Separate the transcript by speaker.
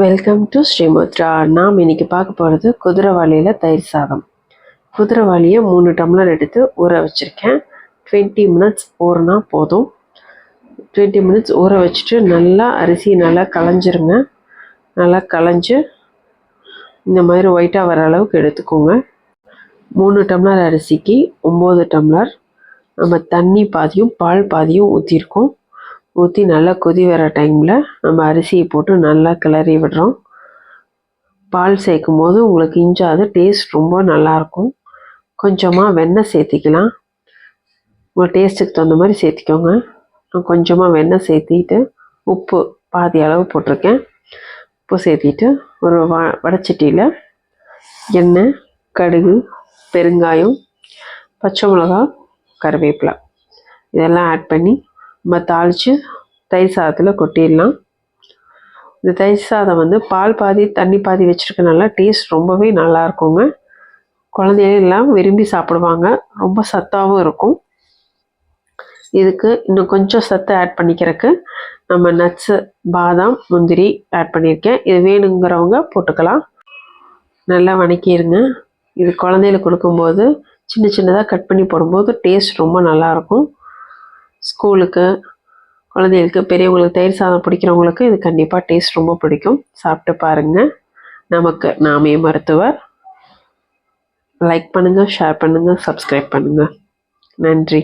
Speaker 1: Welcome to ஸ்ரீமுத்ரா. நாம் இன்னைக்கு பார்க்க போகிறது குதிரைவாலியில் தயிர் சாதம். குதிரைவாலியை 3 டம்ளர் எடுத்து ஊற வச்சுருக்கேன். 20 மினிட்ஸ் ஊறினா போதும். 20 மினிட்ஸ் ஊற வச்சுட்டு நல்லா அரிசி நல்லா களைஞ்சிருங்க. நல்லா களைஞ்சு இந்த மாதிரி ஒயிட்டாக வர அளவுக்கு எடுத்துக்கோங்க. 3 டம்ளர் அரிசிக்கு 9 டம்ளர் நம்ம தண்ணி பாதியும் பால் பாதியும் ஊற்றிருக்கோம். ஊற்றி நல்லா கொதி வர டைமில் நம்ம அரிசியை போட்டு நல்லா கிளறி விடுறோம். பால் சேர்க்கும் போது உங்களுக்கு இஞ்சாது டேஸ்ட் ரொம்ப நல்லாயிருக்கும். கொஞ்சமாக வெண்ணெய் சேர்த்திக்கலாம். உங்கள் டேஸ்ட்டுக்கு தகுந்த மாதிரி சேர்த்திக்கோங்க. நான் கொஞ்சமாக வெண்ணெய் சேர்த்திட்டு உப்பு பாதி அளவு போட்டிருக்கேன். உப்பு சேர்த்திட்டு ஒரு வடைச்சட்டியில் எண்ணெய், கடுகு, பெருங்காயம், பச்சை மிளகா, கருவேப்பிலை இதெல்லாம் ஆட் பண்ணி நம்ம தாளித்து தயிர் சாதத்தில் கொட்டிடலாம். இந்த தயிர் சாதம் பால் பாதி தண்ணி பாதி வச்சுருக்கனால டேஸ்ட் ரொம்பவே நல்லாயிருக்குங்க. குழந்தைங்க எல்லாம் விரும்பி சாப்பிடுவாங்க. ரொம்ப சத்தாகவும் இருக்கும். இதுக்கு இன்னும் கொஞ்சம் சத்து ஆட் பண்ணிக்கிறதுக்கு நம்ம நட்ஸு, பாதாம், முந்திரி ஆட் பண்ணியிருக்கேன். இது வேணுங்கிறவங்க போட்டுக்கலாம். நல்லா வணக்கிடுங்க. இது குழந்தைகளுக்கு கொடுக்கும்போது சின்ன சின்னதாக கட் பண்ணி போடும்போது டேஸ்ட் ரொம்ப நல்லாயிருக்கும். ஸ்கூலுக்கு, குழந்தைகளுக்கு, பெரியவங்களுக்கு தயிர் சாதம் பிடிக்கிறவங்களுக்கு இது கண்டிப்பாக டேஸ்ட் ரொம்ப பிடிக்கும். சாப்பிட்டு பாருங்கள். நமக்கு நாமே மருத்துவர். லைக் பண்ணுங்கள், ஷேர் பண்ணுங்கள், சப்ஸ்கிரைப் பண்ணுங்கள். நன்றி.